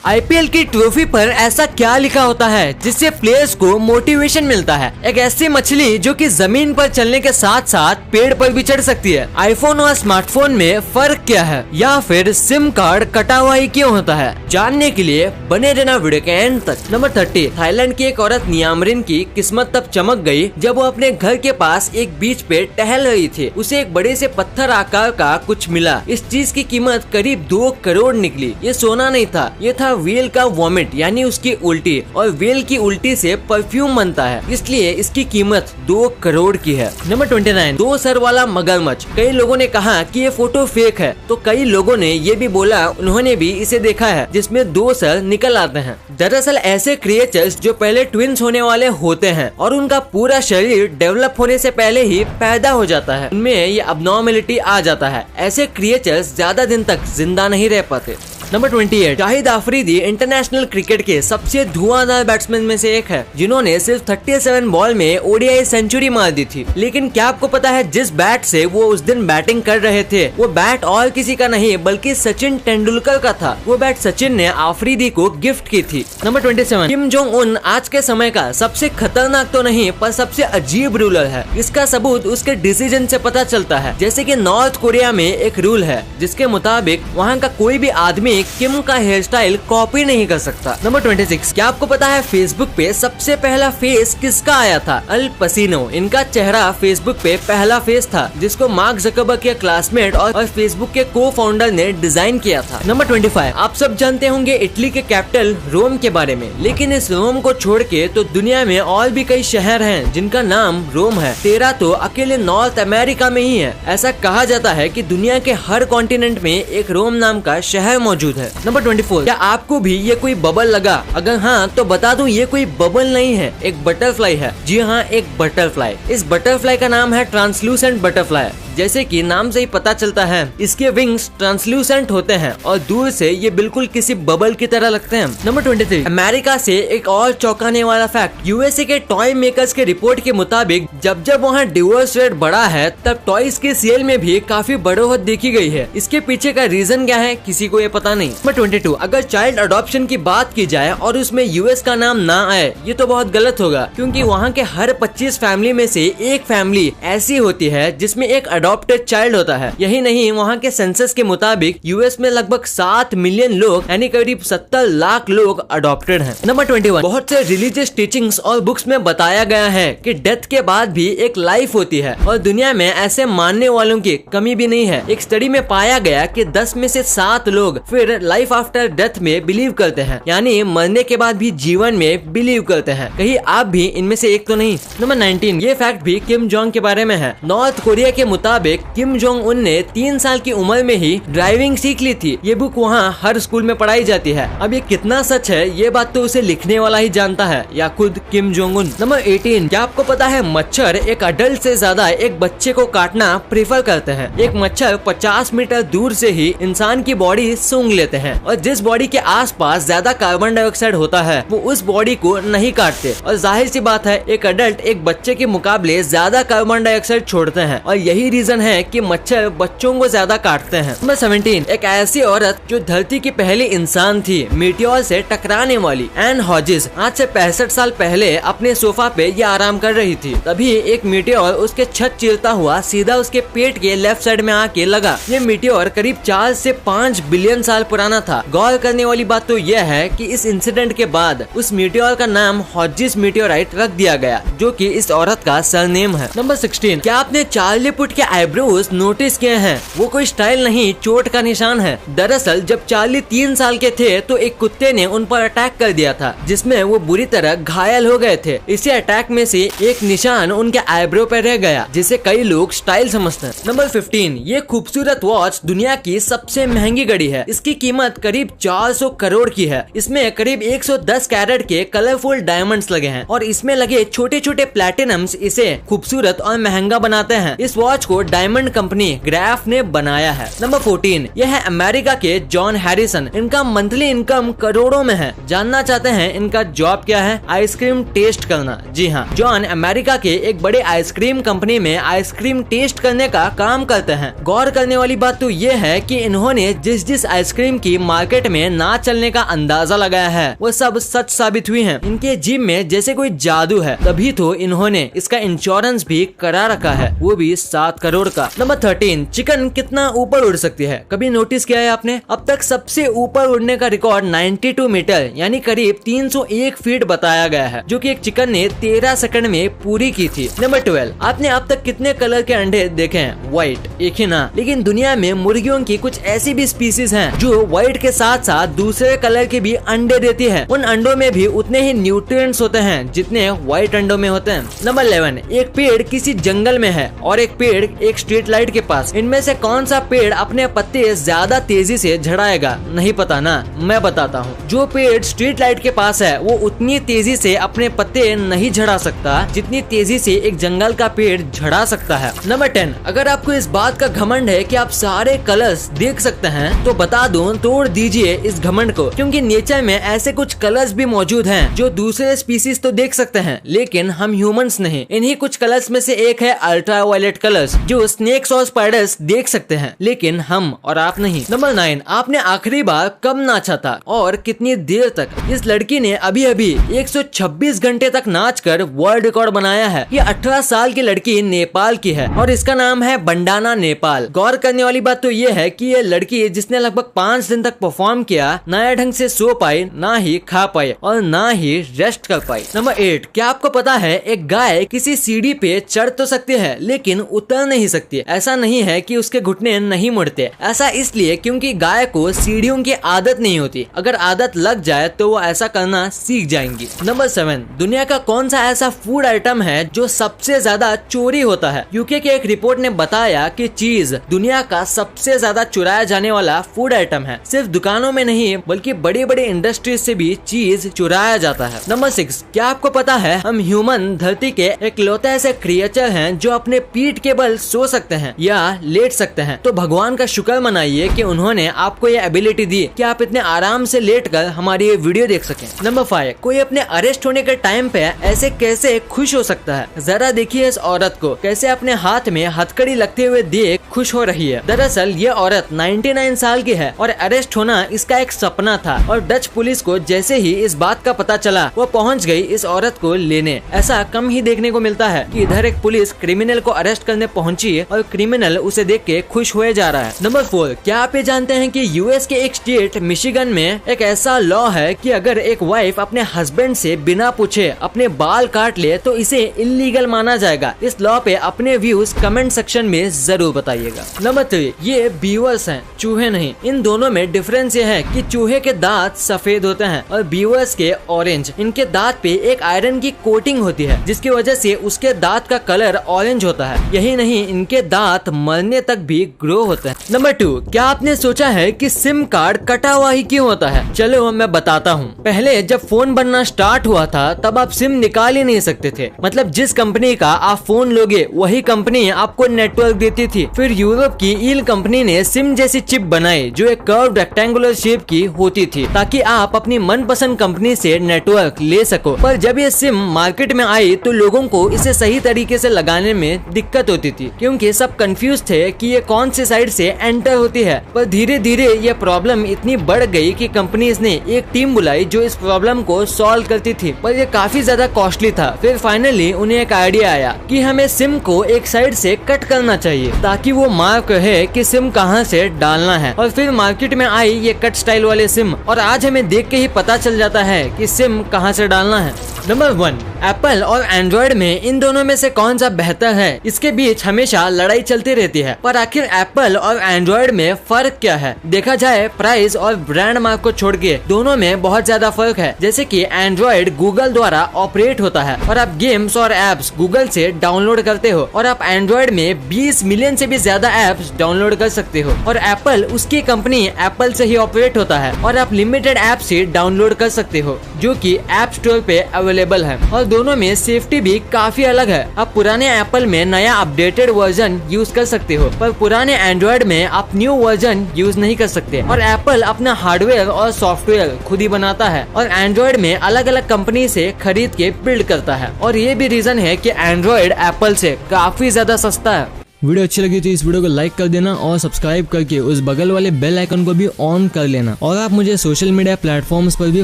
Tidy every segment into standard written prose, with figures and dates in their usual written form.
IPL की trophy पर ऐसा क्या लिखा होता है जिससे प्लेयर्स को मोटिवेशन मिलता है? एक ऐसी मछली जो कि जमीन पर चलने के साथ साथ पेड़ पर भी चढ़ सकती है। आईफोन और स्मार्टफोन में फर्क क्या है, या फिर सिम कार्ड कटा हुआ ही क्यों होता है? जानने के लिए बने रहना वीडियो के एंड तक। नंबर 30। थाईलैंड की एक औरत नियामरिन की किस्मत तब चमक गई जब वो अपने घर के पास एक बीच पे टहल रही थी। उसे एक बड़े से पत्थर आकार का कुछ मिला। इस चीज की कीमत करीब 2 करोड़ निकली। ये सोना नहीं था, ये था व्हेल का वॉमिट, यानी उसकी उल्टी। और व्हेल की उल्टी से परफ्यूम बनता है, इसलिए इसकी कीमत 2 करोड़ की है। नंबर 29। 2 सर वाला मगरमच्छ। कई लोगों ने कहा कि ये फोटो फेक है, तो कई लोगों ने ये भी बोला उन्होंने भी इसे देखा है जिसमें 2 सर निकल आते हैं। दरअसल ऐसे क्रिएचर्स जो पहले ट्विंस होने वाले होते हैं और उनका पूरा शरीर डेवलप होने से पहले ही पैदा हो जाता है, उनमें ये अबनॉर्मेलिटी आ जाता है। ऐसे क्रिएचर्स ज्यादा दिन तक जिंदा नहीं रह पाते। Number 28। Shahid Afridi international cricket के सबसे धुआंधार बैट्समैन में से एक है, जिन्होंने सिर्फ 37 बॉल में ओडीआई सेंचुरी मार दी थी। लेकिन क्या आपको पता है जिस बैट से वो उस दिन बैटिंग कर रहे थे, वो बैट और किसी का नहीं बल्कि सचिन तेंदुलकर का था। वो बैट सचिन ने अफरीदी को गिफ्ट की थी। नंबर 27। किम जोंग उन आज के समय का सबसे खतरनाक तो नहीं पर सबसे अजीब रूलर है। इसका सबूत उसके डिसीजन से पता चलता है। जैसे कि नॉर्थ कोरिया में एक रूल है जिसके मुताबिक वहाँ का कोई भी आदमी किम का हेयर स्टाइल कॉपी नहीं कर सकता। नंबर 26। क्या आपको पता है फेसबुक पे सबसे पहला फेस किसका आया था? अल पसीनो। इनका चेहरा फेसबुक पे पहला फेस था जिसको मार्क जकरबर्ग के क्लासमेट और फेसबुक के को फाउंडर ने डिजाइन किया था। नंबर 25। आप सब जानते होंगे इटली के कैपिटल रोम के बारे में, लेकिन इस रोम को छोड़ के तो दुनिया में और भी कई शहर हैं जिनका नाम रोम है। 13 तो अकेले नॉर्थ अमेरिका में ही है। ऐसा कहा जाता है कि दुनिया के हर कॉन्टिनेंट में एक रोम नाम का शहर मौजूद है। नंबर 24। क्या आपको भी ये कोई बबल लगा? अगर हाँ तो बता दूं ये कोई बबल नहीं है, एक बटरफ्लाई है। जी हाँ, एक बटरफ्लाई। इस बटरफ्लाई का नाम है ट्रांसलूसेंट बटरफ्लाई। जैसे कि नाम से ही पता चलता है इसके विंग्स ट्रांसलूसेंट होते हैं और दूर से ये बिल्कुल किसी बबल की तरह लगते हैं। नंबर 23। अमेरिका से एक और चौंकाने वाला फैक्ट। यूएसए के टॉय मेकर्स के रिपोर्ट के मुताबिक जब जब वहाँ डिवोर्स रेट बढ़ा है तब टॉयज के सेल में भी काफी बढ़ोतरी देखी गई है। इसके पीछे का रीजन क्या है किसी को ये पता नहीं। नंबर 22। अगर चाइल्ड अडॉप्शन की बात की जाए और उसमें यूएस का नाम ना आए ये तो बहुत गलत होगा, क्योंकि वहाँ के हर 25 फैमिली में से एक फैमिली ऐसी होती है जिसमें एक अडॉप्टेड चाइल्ड होता है। यही नहीं, वहाँ के सेंसस के मुताबिक यूएस में लगभग 7 मिलियन लोग यानी करीब 70 लाख लोग अडॉप्टेड हैं। नंबर 21। बहुत से रिलीजियस टीचिंग्स और बुक्स में बताया गया है कि डेथ के बाद भी एक लाइफ होती है और दुनिया में ऐसे मानने वालों की कमी भी नहीं है। एक स्टडी में पाया गया कि 10 में से 7 लोग फिर लाइफ आफ्टर डेथ में बिलीव करते हैं, यानी मरने के बाद भी जीवन में बिलीव करते हैं। कहीं आप भी इनमें से एक तो नहीं? नंबर 19। ये फैक्ट भी किम जोंग के बारे में है। नॉर्थ कोरिया के मुताबिक किम जोंग उन ने 3 साल की उम्र में ही ड्राइविंग सीख ली थी। ये बुक वहाँ हर स्कूल में पढ़ाई जाती है। अब ये कितना सच है ये बात तो उसे लिखने वाला ही जानता है, या खुद किम जोंग उन। नंबर 18। क्या आपको पता है मच्छर एक अडल्ट से ज्यादा एक बच्चे को काटना प्रेफर करते हैं। एक मच्छर 50 मीटर दूर से ही इंसान की बॉडी सूंघ लेते हैं और जिस बॉडी के आसपास ज्यादा कार्बन डाइऑक्साइड होता है वो उस बॉडी को नहीं काटते। और जाहिर सी बात है एक अडल्ट एक बच्चे के मुकाबले ज्यादा कार्बन डाइऑक्साइड छोड़ते हैं और यही रीजन है कि मच्छर बच्चों को ज्यादा काटते हैं। नंबर 17। एक ऐसी औरत जो धरती की पहली इंसान थी मीटियोर से टकराने वाली, एन हॉजिस, आज से 65 साल पहले अपने सोफा पे ये आराम कर रही थी। तभी एक मीटियोर उसके छत चीरता हुआ सीधा उसके पेट के लेफ्ट साइड में आके लगा। ये मीटियोर करीब 4 से 5 बिलियन साल पुराना था। गौर करने वाली बात तो यह है कि इस इंसिडेंट के बाद उस मीटियोर का नाम हॉजिस मीटियोराइट रख दिया गया, जो कि इस औरत का सरनेम है। नंबर 16। क्या आपने चार्ली पुट के आईब्रोज नोटिस किए हैं? वो कोई स्टाइल नहीं, चोट का निशान है। दरअसल जब चार्ली 3 साल के थे तो एक कुत्ते ने उन पर अटैक कर दिया था जिसमें वो बुरी तरह घायल हो गए थे। इसी अटैक में से एक निशान उनके आईब्रो पर रह गया, जिसे कई लोग स्टाइल समझते हैं। नंबर 15। ये खूबसूरत वॉच दुनिया की सबसे महंगी घड़ी है। इसकी कीमत करीब 400 करोड़ की है। इसमें करीब 110 कैरेट के कलरफुल डायमंड्स लगे हैं और इसमें लगे छोटे छोटे प्लैटिनम्स इसे खूबसूरत और महंगा बनाते हैं। इस वॉच को को डायमंड कंपनी ग्राफ ने बनाया है। नंबर 14, यह है अमेरिका के जॉन हैरिसन। इनका मंथली इनकम करोड़ों में है। जानना चाहते हैं इनका जॉब क्या है? आइसक्रीम टेस्ट करना। जी हाँ, जॉन अमेरिका के एक बड़े आइसक्रीम कंपनी में आइसक्रीम टेस्ट करने का काम करते हैं। गौर करने वाली बात तो ये है कि इन्होंने जिस आइसक्रीम की मार्केट में ना चलने का अंदाजा लगाया है वो सब सच साबित हुई हैं। इनके जिम में जैसे कोई जादू है, तभी तो इन्होंने इसका इंश्योरेंस भी करा रखा है, वो भी 7 करोड़ का। नंबर 13, चिकन कितना ऊपर उड़ सकती है? कभी नोटिस किया है आपने? अब तक सबसे ऊपर उड़ने का रिकॉर्ड 92 मीटर यानी करीब 301 फीट बताया गया है, जो कि एक चिकन ने 13 सेकंड में पूरी की थी। नंबर 12, आपने अब तक कितने कलर के अंडे देखे हैं? व्हाइट, एक ही ना, लेकिन दुनिया में मुर्गियों की कुछ ऐसी भी स्पीसीज हैं जो व्हाइट के साथ साथ दूसरे कलर के भी अंडे देती है। उन अंडों में भी उतने ही न्यूट्रिएंट्स होते हैं जितने व्हाइट अंडों में होते हैं। नंबर 11, एक पेड़ किसी जंगल में है और एक पेड़ एक स्ट्रीट लाइट के पास। इनमें से कौन सा पेड़ अपने पत्ते ज्यादा तेजी से झड़ाएगा? नहीं पता ना, मैं बताता हूँ। जो पेड़ स्ट्रीट लाइट के पास है वो उतनी तेजी से अपने पत्ते नहीं झड़ा सकता जितनी तेजी से एक जंगल का पेड़ झड़ा सकता है। नंबर 10, अगर आपको इस बात का घमंड है कि आप सारे कलर्स देख सकते हैं तो बता दूं, तोड़ दीजिए इस घमंड को, क्योंकि नेचर में ऐसे कुछ कलर्स भी मौजूद हैं जो दूसरे स्पीसीज तो देख सकते हैं लेकिन हम ह्यूमंस नहीं। इन्हीं कुछ कलर्स में से एक है अल्ट्रावायलेट कलर्स, जो स्नेक्स और स्पाइडर्स देख सकते हैं लेकिन हम और आप नहीं। नंबर 9, आपने आखिरी बार कब नाचा था और कितनी देर तक? इस लड़की ने अभी अभी 126 घंटे तक नाच कर वर्ल्ड रिकॉर्ड बनाया है। ये 18 साल की लड़की नेपाल की है और इसका नाम है बंडाना नेपाल। गौर करने वाली बात तो ये है कि ये लड़की जिसने लगभग 5 दिन तक परफॉर्म किया, ना ढंग से सो पाई, ना ही खा पाई और ना ही रेस्ट कर पाई। नंबर 8, क्या आपको पता है एक गाय किसी सीढ़ी पे चढ़ तो सकती है लेकिन उतर नहीं सकती? ऐसा नहीं है कि उसके घुटने नहीं मुड़ते, ऐसा इसलिए क्योंकि गाय को सीढ़ियों की आदत नहीं होती। अगर आदत लग जाए तो वो ऐसा करना सीख जाएंगी। नंबर 7, दुनिया का कौन सा ऐसा फूड आइटम है जो सबसे ज्यादा चोरी होता है? यूके के एक रिपोर्ट ने बताया कि चीज दुनिया का सबसे ज्यादा चुराया जाने वाला फूड आइटम है। सिर्फ दुकानों में नहीं बल्कि बड़ी बड़ी इंडस्ट्रीज से भी चीज चुराया जाता है। नंबर 6, क्या आपको पता है हम ह्यूमन धरती के इकलौते ऐसे क्रिएचर हैं जो अपने पीठ के बल सो सकते हैं या लेट सकते हैं? तो भगवान का शुक्र मनाइए कि उन्होंने आपको ये एबिलिटी दी कि आप इतने आराम से लेट कर हमारी ये वीडियो देख सकें। नंबर 5, कोई अपने अरेस्ट होने के टाइम पे ऐसे कैसे खुश हो सकता है? जरा देखिए इस औरत को कैसे अपने हाथ में हथकड़ी लगते हुए देख खुश हो रही है। दरअसल ये औरत 99 साल की है और अरेस्ट होना इसका एक सपना था और डच पुलिस को जैसे ही इस बात का पता चला वो पहुंच गई इस औरत को लेने। ऐसा कम ही देखने को मिलता है कि इधर एक पुलिस क्रिमिनल को अरेस्ट करने पहुंची और क्रिमिनल उसे देख के खुश हुए जा रहा है। नंबर 4, क्या आप ये जानते हैं कि यूएस के एक स्टेट मिशिगन में एक ऐसा लॉ है कि अगर एक वाइफ अपने हस्बैंड से बिना पूछे अपने बाल काट ले तो इसे इलीगल माना जाएगा। इस लॉ पे अपने व्यूज कमेंट सेक्शन में जरूर बताइएगा। नंबर 3, ये बीवर्स हैं, चूहे नहीं। इन दोनों में डिफरेंस ये है कि चूहे के दांत सफेद होते हैं और बीवर्स के ऑरेंज। इनके दांत पे एक आयरन की कोटिंग होती है जिसकी वजह से उसके दांत का कलर ऑरेंज होता है। यही नहीं, इनके दांत मरने तक भी ग्रो होते हैं। नंबर 2, क्या आपने सोचा है कि सिम कार्ड कटा हुआ ही क्यों होता है? चलो मैं बताता हूँ। पहले जब फोन बनना स्टार्ट हुआ था तब आप सिम निकाल ही नहीं सकते थे। मतलब जिस कंपनी का आप फोन लोगे वही कंपनी आपको नेटवर्क देती थी। फिर यूरोप की ईल कंपनी ने सिम जैसी चिप बनाई जो एक कर्व रेक्टेंगुलर शेप की होती थी ताकि आप अपनी मनपसंद कंपनी से नेटवर्क ले सको। पर जब ये सिम मार्केट में आई तो लोगों को इसे सही तरीके से लगाने में दिक्कत होती थी क्योंकि सब कंफ्यूज थे कि ये कौन सी साइड से एंटर होती है। पर धीरे धीरे ये प्रॉब्लम इतनी बढ़ गई कि कंपनीज ने एक टीम बुलाई जो इस प्रॉब्लम को सॉल्व करती थी, पर ये काफी ज्यादा कॉस्टली था। फिर फाइनली उन्हें एक आइडिया आया कि हमें सिम को एक साइड से कट करना चाहिए ताकि वो मार्क रहे कि सिम कहां से डालना है। और फिर मार्केट में आई ये कट स्टाइल वाले सिम और आज हमें देख के ही पता चल जाता है कि सिम कहां से डालना है। नंबर 1, एप्पल और एंड्रॉइड में इन दोनों में से कौन सा बेहतर है? इसके बीच हमेशा लड़ाई चलती रहती है, पर आखिर एप्पल और एंड्रॉइड में फर्क क्या है? देखा जाए प्राइस और ब्रांड मार्क को छोड़ के दोनों में बहुत ज्यादा फर्क है। जैसे कि एंड्रॉइड गूगल द्वारा ऑपरेट होता है और आप गेम्स और एप्स गूगल से डाउनलोड करते हो और आप एंड्रॉइड में 20 मिलियन से भी ज्यादा एप्स डाउनलोड कर सकते हो। और एप्पल, उसकी कंपनी एप्पल से ही ऑपरेट होता है और आप लिमिटेड एप से डाउनलोड कर सकते हो जो कि ऐप स्टोर पे अवेलेबल अवेलेबल है और दोनों में सेफ्टी भी काफी अलग है। आप पुराने एप्पल में नया अपडेटेड वर्जन यूज कर सकते हो, पर पुराने एंड्रॉइड में आप न्यू वर्जन यूज नहीं कर सकते। और एप्पल अपना हार्डवेयर और सॉफ्टवेयर खुद ही बनाता है और एंड्रॉइड में अलग अलग कंपनी से खरीद के बिल्ड करता है, और ये भी रीजन है कि एंड्रॉइड एप्पल से काफी ज्यादा सस्ता है। वीडियो अच्छी लगी तो इस वीडियो को लाइक कर देना और सब्सक्राइब करके उस बगल वाले बेल आइकन को भी ऑन कर लेना। और आप मुझे सोशल मीडिया प्लेटफॉर्म्स पर भी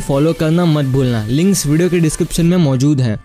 फॉलो करना मत भूलना। लिंक्स वीडियो के डिस्क्रिप्शन में मौजूद हैं।